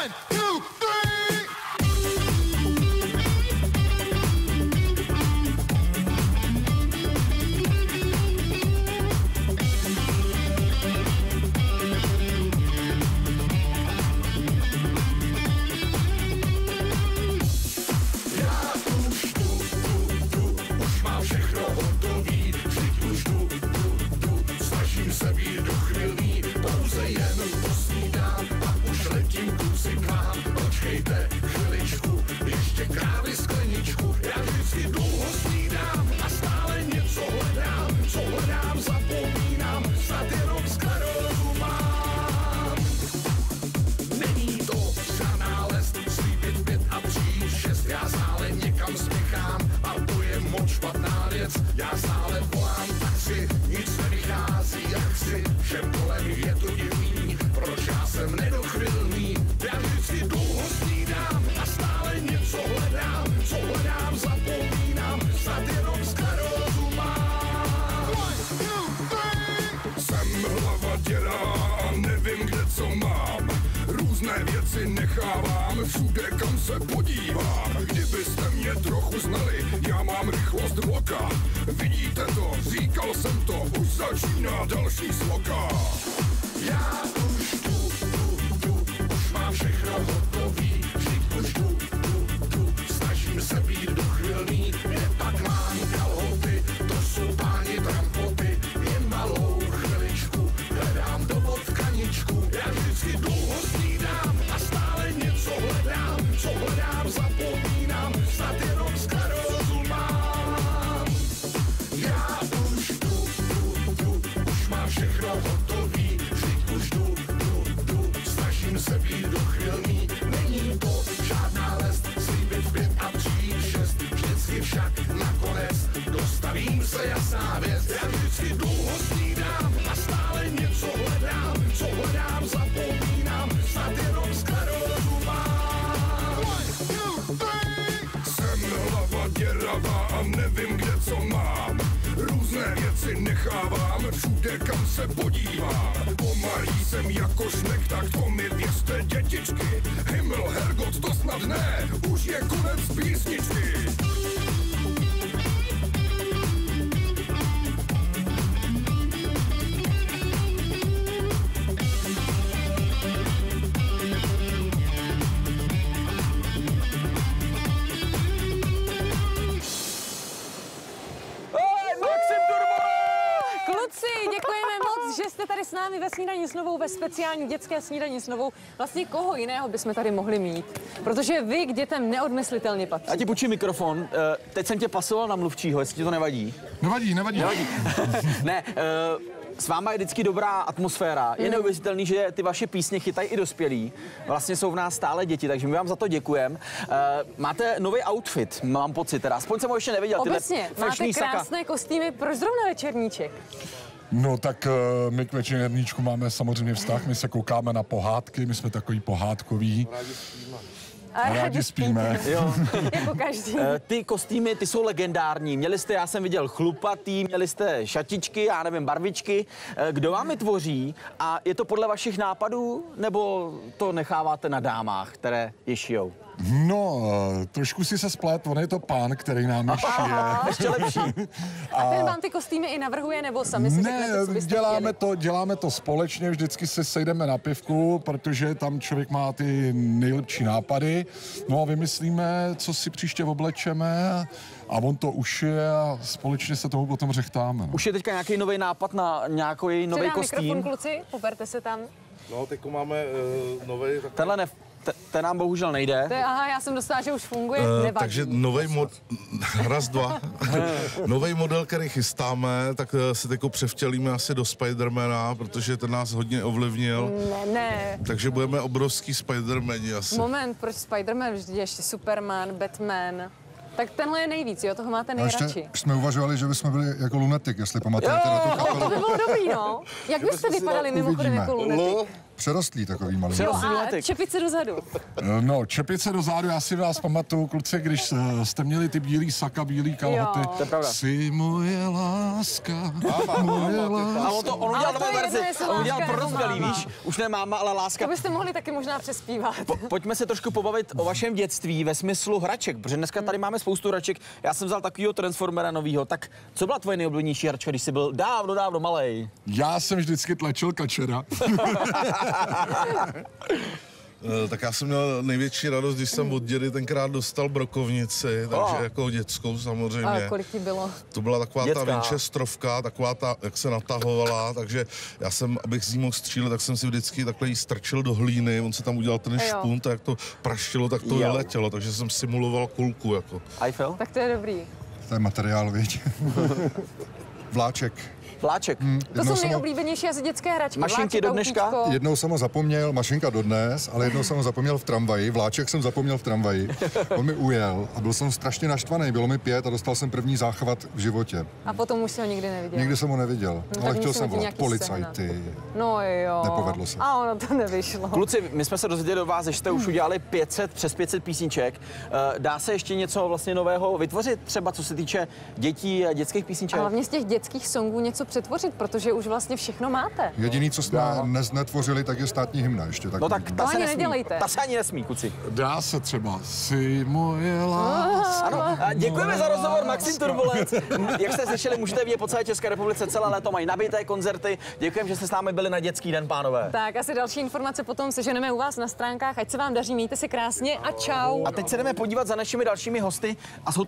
1, 2, 3. Já stále volám taxi, nic nevychází jak chci, všem kolem je to divný, proč já jsem nedochvilný, já vždycky dlouho snídám a stále něco hledám, co hledám, zapomínám, snad jenom sklerózu mám. 1, 2, 3. Jsem hlava děravá a nevím, kde co mám, různé věci nechávám všude, kam se podívám. Kdybyste mě trochu znali, já mám rychlost vloka. Vidíte to, říkal jsem to, už začíná další sloka. Já už už mám všechno hotový, vždyť už jdu, snažím se být dochvilný, kde pak mám kalhoty, to jsou páni trampoty, jen malou chviličku, hledám do tkaničku, já vždycky dlouho snídám a stále něco hledám, co hledám, zapomínám, snad jenom sklerózu mám. Já už jdu, už mám všechno hotový, vždyť už jdu, snažím se být dochvilný, není to žádná lest, slíbit v 5 a přijít 6, vždycky však nakonec dostavím se jasná věc, já vždycky dlouho snídám a stále něco hledám, co hledám, zapomínám, snad jenom sklerózu mám. 1, 2, 3. Jsem hlava děravá a nevím, kde co mám, různé věci nechávám všude, kam se podívám. Pomalý jsem jako šnek, tak to mi věřte, dětičky. Himmel, Hergot, to snad ne, už je konec písničky. Že jste tady s námi ve Snídani s Novou, ve speciální dětské Snídani s Novou. Vlastně koho jiného bychom tady mohli mít? Protože vy k dětem neodmyslitelně patříte. Já ti půjčím mikrofon. Teď jsem tě pasoval na mluvčího, jestli ti to nevadí. Nevadí. Ne, s váma je vždycky dobrá atmosféra. Je neuvěřitelný, že ty vaše písně chytají i dospělí. Vlastně jsou v nás stále děti, takže my vám za to děkujeme. Máte nový outfit, mám pocit teda. Aspoň jsem ho ještě neviděl. Obecně, máte krásné kostýmy, proč zrovna večerníček? No tak my k večerníčku máme samozřejmě vztah, my se koukáme na pohádky, my jsme takový pohádkoví. Rádi spíme. Jo. Jako každý. Ty kostýmy, ty jsou legendární. Měli jste, já jsem viděl, chlupatý, měli jste šatičky, já nevím, barvičky. Kdo vám je tvoří a je to podle vašich nápadů, nebo to necháváte na dámách, které je šijou? No, trošku si se splet, on je to pán, který nám je šije. Ještě lepší. A ten vám ty kostýmy i navrhuje, nebo sami si řeknete, co byste děláme to společně, vždycky se sejdeme na pivku, protože tam člověk má ty nejlepší nápady. No a vymyslíme, co si příště oblečeme a on to ušije a společně se tomu potom řechtáme. No. Už je teďka nějaký nový nápad na nějaký nový kostým? Mikrofon, kluci, poberte se tam. No, teď máme nový... Tenhle ten nám bohužel nejde. Aha, já jsem dostala, že už funguje, nevadí. Takže nový model, který chystáme, tak si teď převtělíme asi do Spidermana, protože ten nás hodně ovlivnil. Ne. Takže budeme obrovský Spidermani asi. Moment, proč Spiderman? Vždyť ještě Superman, Batman. Tak tenhle je nejvíc, jo, toho máte nejradši. Ještě jsme uvažovali, že bychom byli jako Lunatic, jestli pamatujete na tu kapelu. To by bylo dobrý, no. Jak byste vypadali mimochodem jako Lunatic? přerostlý takový malý. Přerostlý. A čepice dozadu. No, čepice do zádu, já si vás pamatuju, kluci, když jste měli ty bílý saka, bílý kalhoty. To je pravda. Jsi moje láska, moje láska. A on udělal novou verzi. On udělal pro dospělý, víš? Už ne máma, ale láska. To byste mohli taky možná přespívat. Pojďme se trošku pobavit o vašem dětství ve smyslu hraček, protože dneska tady máme spoustu hraček. Já jsem vzal takovýho Transformera novýho. Tak co byla tvoje nejoblíbenější hračka, když jsi byl dávno malej? Já jsem vždycky tlačil kačera. Tak já jsem měl největší radost, když jsem od dědy tenkrát dostal brokovnici, takže jako dětskou samozřejmě. A kolik ti bylo? To byla taková Dětská. ta Winchesterovka, taková ta, jak se natahovala, takže já jsem, abych z ní mohl střílet, tak jsem si vždycky takhle jí strčil do hlíny, on se tam udělal ten špunt, a jak to praštilo, tak to vyletělo, takže jsem simuloval kulku jako. Eiffel? Tak to je dobrý. To je materiál, viď? Vláček. Vláček. To jsou nejoblíbenější asi dětské hračky. Mašinky Vláček, do dneška? autíčko. Jednou jsem ho zapomněl, mašinka dodnes, ale jednou jsem ho zapomněl v tramvaji, vláček jsem zapomněl v tramvaji. On mi ujel a byl jsem strašně naštvaný, bylo mi 5 a dostal jsem první záchvat v životě. A potom už si ho nikdy neviděl. Nikdy jsem ho neviděl, tak ale chtěl musíme jsem ti volat nějaký policajty. No jo. Nepovedlo se. A ono to nevyšlo. Kluci, my jsme se dozvěděli od vás, že jste už udělali přes 500 písniček. Dá se ještě něco vlastně nového vytvořit, třeba co se týče dětí a dětských A písniček? hlavně z těch dětských songů něco přetvořit, protože už vlastně všechno máte. Jediný, co jsme netvořili, tak je státní hymna ještě. No tak ta To se ani nesmí. nedělejte. Ta se ani nesmí, kluci. Dá se třeba. Jsi moje láska. Ano, a děkujeme za rozhovor, Maxim Turbolec. Jak jste slyšeli, můžete vidět po celé České republice, celé léto mají nabité koncerty. Děkujeme, že jste s námi byli na Dětský den, pánové. Tak asi další informace potom seženeme u vás na stránkách. Ať se vám daří, mějte se krásně a čau. A teď se jdeme podívat za našimi dalšími hosty a jsou to